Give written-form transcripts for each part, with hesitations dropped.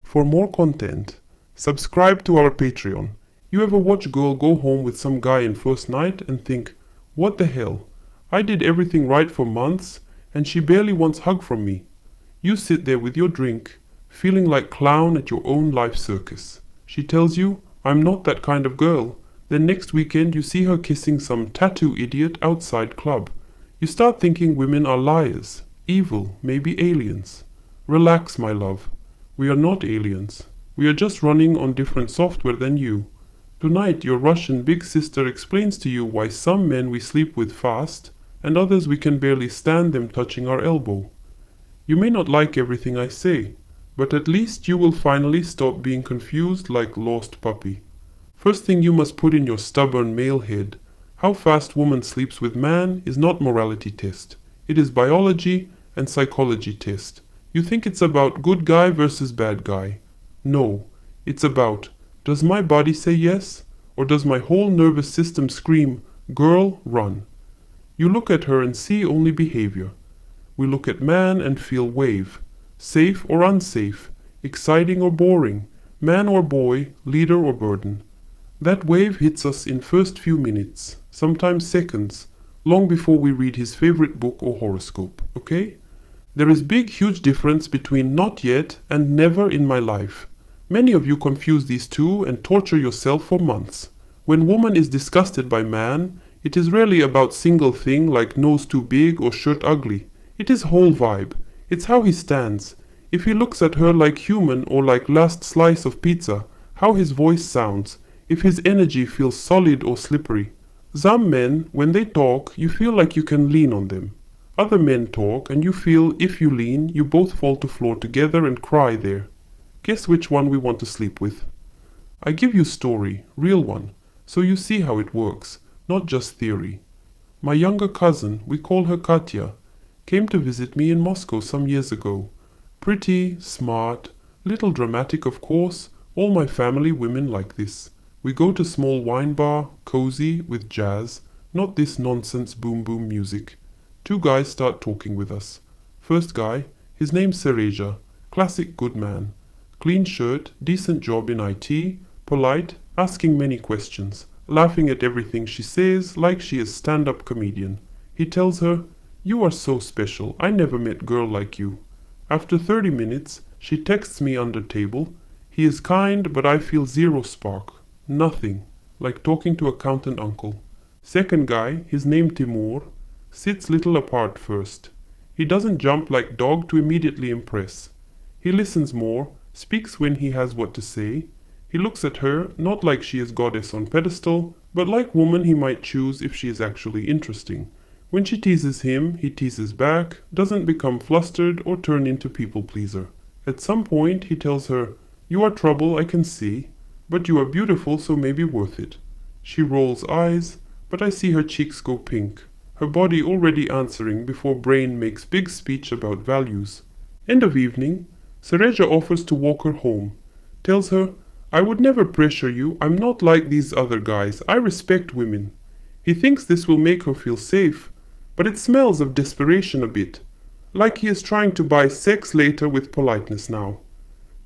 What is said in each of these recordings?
For more content, subscribe to our Patreon. You ever watch girl go home with some guy in first night and think, what the hell? I did everything right for months and she barely wants hug from me. You sit there with your drink, feeling like clown at your own life circus. She tells you, I'm not that kind of girl. Then next weekend you see her kissing some tattoo idiot outside club. You start thinking women are liars, evil, maybe aliens. Relax, my love. We are not aliens. We are just running on different software than you. Tonight your Russian big sister explains to you why some men we sleep with fast and others we can barely stand them touching our elbow. You may not like everything I say, but at least you will finally stop being confused like lost puppy. First thing you must put in your stubborn male head, how fast woman sleeps with man is not morality test. It is biology and psychology test. You think it's about good guy versus bad guy. No, it's about, does my body say yes, or does my whole nervous system scream, girl, run? You look at her and see only behavior. We look at man and feel wave, safe or unsafe, exciting or boring, man or boy, leader or burden. That wave hits us in first few minutes, sometimes seconds, long before we read his favorite book or horoscope, okay? There is big huge difference between not yet and never in my life. Many of you confuse these two and torture yourself for months. When woman is disgusted by man, it is rarely about single thing like nose too big or shirt ugly. It is whole vibe. It's how he stands. If he looks at her like human or like last slice of pizza, how his voice sounds, if his energy feels solid or slippery. Some men, when they talk, you feel like you can lean on them. Other men talk and you feel if you lean, you both fall to floor together and cry there. Guess which one we want to sleep with? I give you story, real one, so you see how it works, not just theory. My younger cousin, we call her Katya, came to visit me in Moscow some years ago. Pretty, smart, little dramatic of course, all my family women like this. We go to small wine bar, cozy, with jazz, not this nonsense boom boom music. Two guys start talking with us. First guy, his name's Sereja, classic good man. Clean shirt, decent job in IT, polite, asking many questions, laughing at everything she says like she is stand-up comedian. He tells her, you are so special, I never met girl like you. After 30 minutes, she texts me under table, he is kind but I feel zero spark. Nothing, like talking to accountant uncle. Second guy, his name Timur, sits little apart first. He doesn't jump like dog to immediately impress. He listens more, speaks when he has what to say. He looks at her, not like she is goddess on pedestal, but like woman he might choose if she is actually interesting. When she teases him, he teases back, doesn't become flustered or turn into people pleaser. At some point he tells her, you are trouble I can see, but you are beautiful so maybe worth it. She rolls eyes, but I see her cheeks go pink, her body already answering before brain makes big speech about values. End of evening, Sereja offers to walk her home, tells her, I would never pressure you, I'm not like these other guys, I respect women. He thinks this will make her feel safe, but it smells of desperation a bit, like he is trying to buy sex later with politeness now.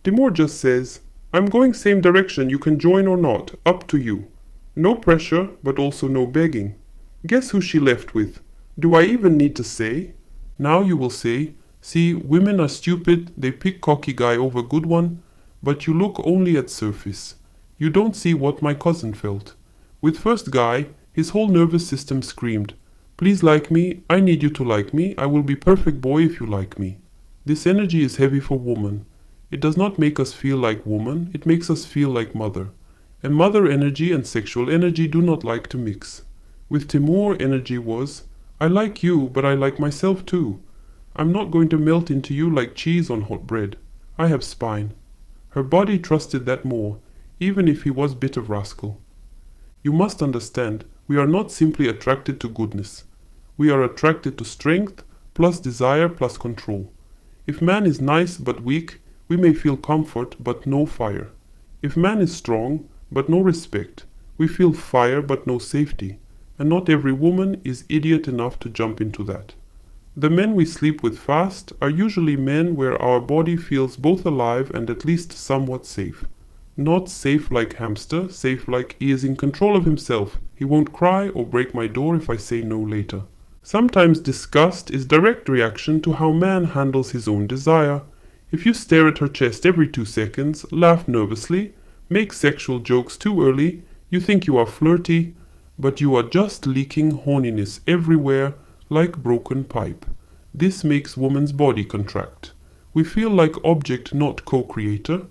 Timur just says, I'm going same direction, you can join or not, up to you. No pressure, but also no begging. Guess who she left with? Do I even need to say? Now you will say, see, women are stupid, they pick cocky guy over good one, but you look only at surface. You don't see what my cousin felt. With first guy, his whole nervous system screamed, please like me, I need you to like me, I will be perfect boy if you like me. This energy is heavy for woman. It does not make us feel like woman, it makes us feel like mother. And mother energy and sexual energy do not like to mix. With Timur, energy was, I like you, but I like myself too. I'm not going to melt into you like cheese on hot bread. I have spine. Her body trusted that more, even if he was bit of rascal. You must understand, we are not simply attracted to goodness. We are attracted to strength, plus desire, plus control. If man is nice but weak, we may feel comfort but no fire. If man is strong but no respect, we feel fire but no safety. And not every woman is idiot enough to jump into that. The men we sleep with fast are usually men where our body feels both alive and at least somewhat safe. Not safe like hamster, safe like he is in control of himself. He won't cry or break my door if I say no later. Sometimes disgust is direct reaction to how man handles his own desire. If you stare at her chest every 2 seconds, laugh nervously, make sexual jokes too early, you think you are flirty, but you are just leaking horniness everywhere like broken pipe. This makes woman's body contract. We feel like object, not co-creator.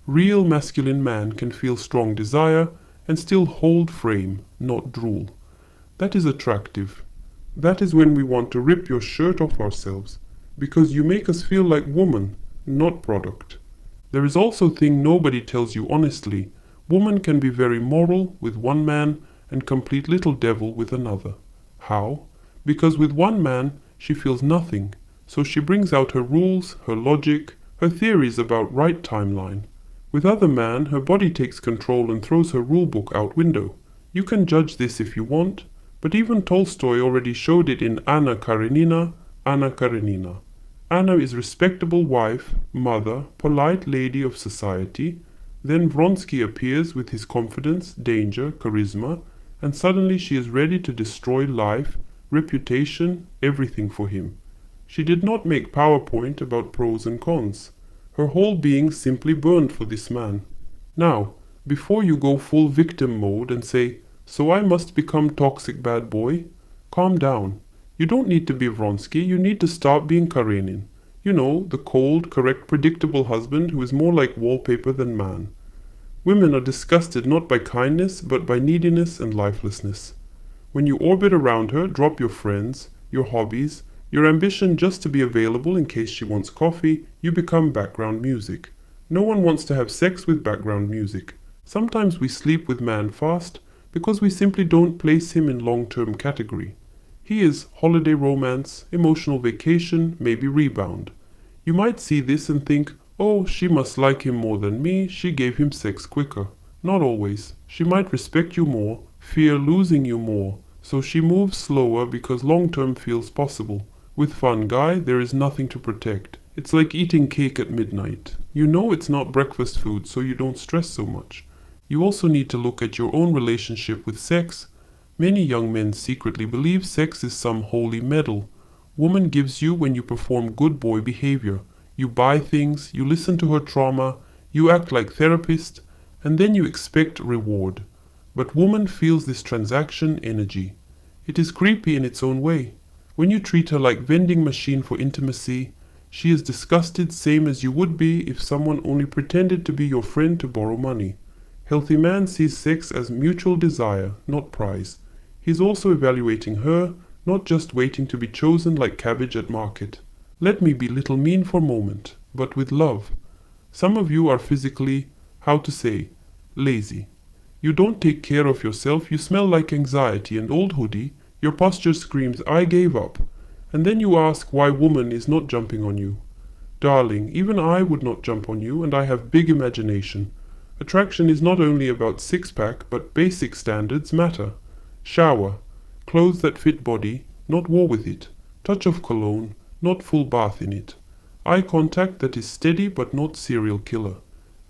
Real masculine man can feel strong desire and still hold frame, not drool. That is attractive. That is when we want to rip your shirt off ourselves, because you make us feel like woman, not product. There is also a thing nobody tells you honestly. Woman can be very moral with one man and complete little devil with another. How? Because with one man she feels nothing, so she brings out her rules, her logic, her theories about right timeline. With other man, her body takes control and throws her rulebook out window. You can judge this if you want, but even Tolstoy already showed it in Anna Karenina, Anna Karenina. Anna is respectable wife, mother, polite lady of society. Then Vronsky appears with his confidence, danger, charisma, and suddenly she is ready to destroy life, reputation, everything for him. She did not make PowerPoint about pros and cons. Her whole being simply burned for this man. Now, before you go full victim mode and say, "So I must become toxic bad boy," calm down. You don't need to be Vronsky, you need to stop being Karenin. You know, the cold, correct, predictable husband who is more like wallpaper than man. Women are disgusted not by kindness, but by neediness and lifelessness. When you orbit around her, drop your friends, your hobbies, your ambition just to be available in case she wants coffee, you become background music. No one wants to have sex with background music. Sometimes we sleep with man fast because we simply don't place him in long-term category. He is holiday romance, emotional vacation, maybe rebound. You might see this and think, oh, she must like him more than me, she gave him sex quicker. Not always. She might respect you more, fear losing you more, so she moves slower because long-term feels possible. With fun guy, there is nothing to protect. It's like eating cake at midnight. You know it's not breakfast food, so you don't stress so much. You also need to look at your own relationship with sex. Many young men secretly believe sex is some holy medal. Woman gives you when you perform good boy behavior. You buy things, you listen to her trauma, you act like therapist, and then you expect reward. But woman feels this transaction energy. It is creepy in its own way. When you treat her like vending machine for intimacy, she is disgusted same as you would be if someone only pretended to be your friend to borrow money. Healthy man sees sex as mutual desire, not prize. He's also evaluating her, not just waiting to be chosen like cabbage at market. Let me be little mean for a moment, but with love. Some of you are physically, how to say, lazy. You don't take care of yourself, you smell like anxiety and old hoodie, your posture screams, I gave up. And then you ask why woman is not jumping on you. Darling, even I would not jump on you, and I have big imagination. Attraction is not only about six-pack, but basic standards matter. Shower, clothes that fit body, not war with it. Touch of cologne, not full bath in it. Eye contact that is steady but not serial killer.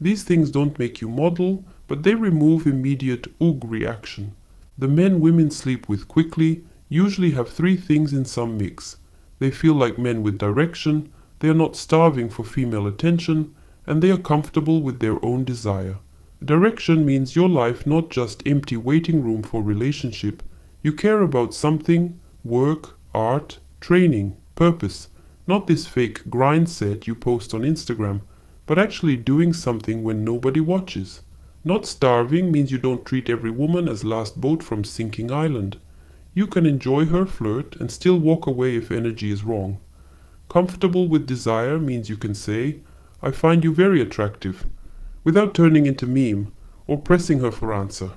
These things don't make you model, but they remove immediate oog reaction. The men women sleep with quickly usually have 3 things in some mix. They feel like men with direction, they are not starving for female attention, and they are comfortable with their own desire. Direction means your life not just empty waiting room for relationship. You care about something, work, art, training, purpose, not this fake grind set you post on Instagram, but actually doing something when nobody watches. Not starving means you don't treat every woman as last boat from sinking island. You can enjoy her flirt and still walk away if energy is wrong. Comfortable with desire means you can say, I find you very attractive, without turning into meme or pressing her for answer.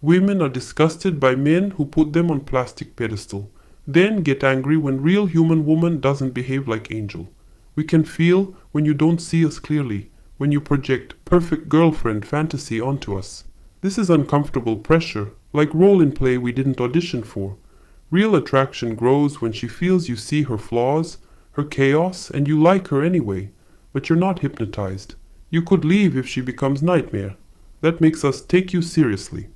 Women are disgusted by men who put them on plastic pedestal, then get angry when real human woman doesn't behave like angel. We can feel when you don't see us clearly, when you project perfect girlfriend fantasy onto us. This is uncomfortable pressure, like role in play we didn't audition for. Real attraction grows when she feels you see her flaws, her chaos, and you like her anyway, but you're not hypnotized. You could leave if she becomes nightmare. That makes us take you seriously.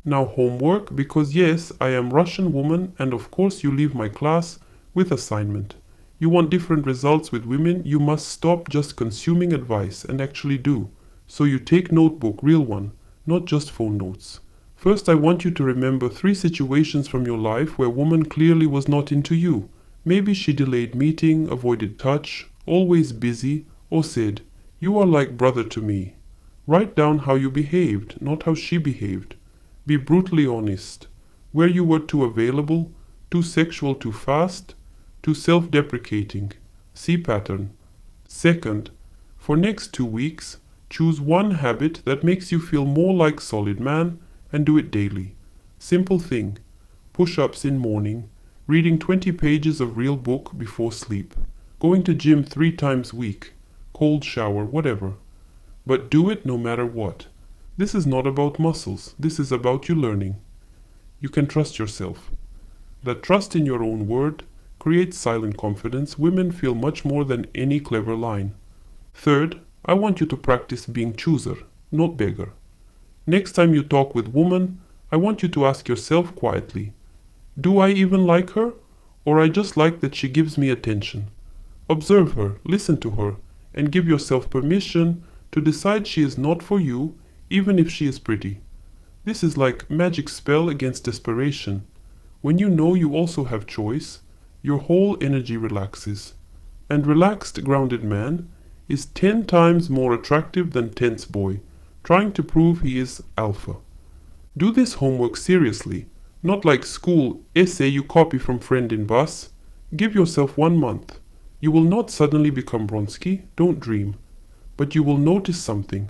Now homework, because yes, I am Russian woman and of course you leave my class with assignment. You want different results with women, you must stop just consuming advice and actually do. So you take notebook, real one, not just phone notes. First I want you to remember 3 situations from your life where woman clearly was not into you. Maybe she delayed meeting, avoided touch, always busy, or said, "You are like brother to me." Write down how you behaved, not how she behaved. Be brutally honest. Where you were too available, too sexual too fast, too self-deprecating. See pattern. Second, for next 2 weeks, choose one habit that makes you feel more like solid man and do it daily. Simple thing. Push-ups in morning, reading 20 pages of real book before sleep, going to gym 3 times week, cold shower, whatever. But do it no matter what. This is not about muscles, this is about you learning. You can trust yourself. That trust in your own word creates silent confidence. Women feel much more than any clever line. Third, I want you to practice being chooser, not beggar. Next time you talk with woman, I want you to ask yourself quietly, do I even like her? Or I just like that she gives me attention? Observe her, listen to her, and give yourself permission to decide she is not for you, even if she is pretty. This is like magic spell against desperation. When you know you also have choice, your whole energy relaxes. And relaxed, grounded man is 10 times more attractive than tense boy, trying to prove he is alpha. Do this homework seriously, not like school essay you copy from friend in bus. Give yourself 1 month. You will not suddenly become Bronski, don't dream. But you will notice something.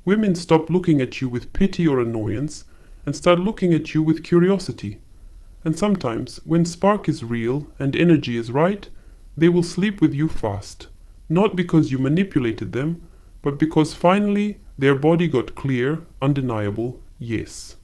Women stop looking at you with pity or annoyance and start looking at you with curiosity. And sometimes, when spark is real and energy is right, they will sleep with you fast. Not because you manipulated them, but because finally their body got clear, undeniable yes.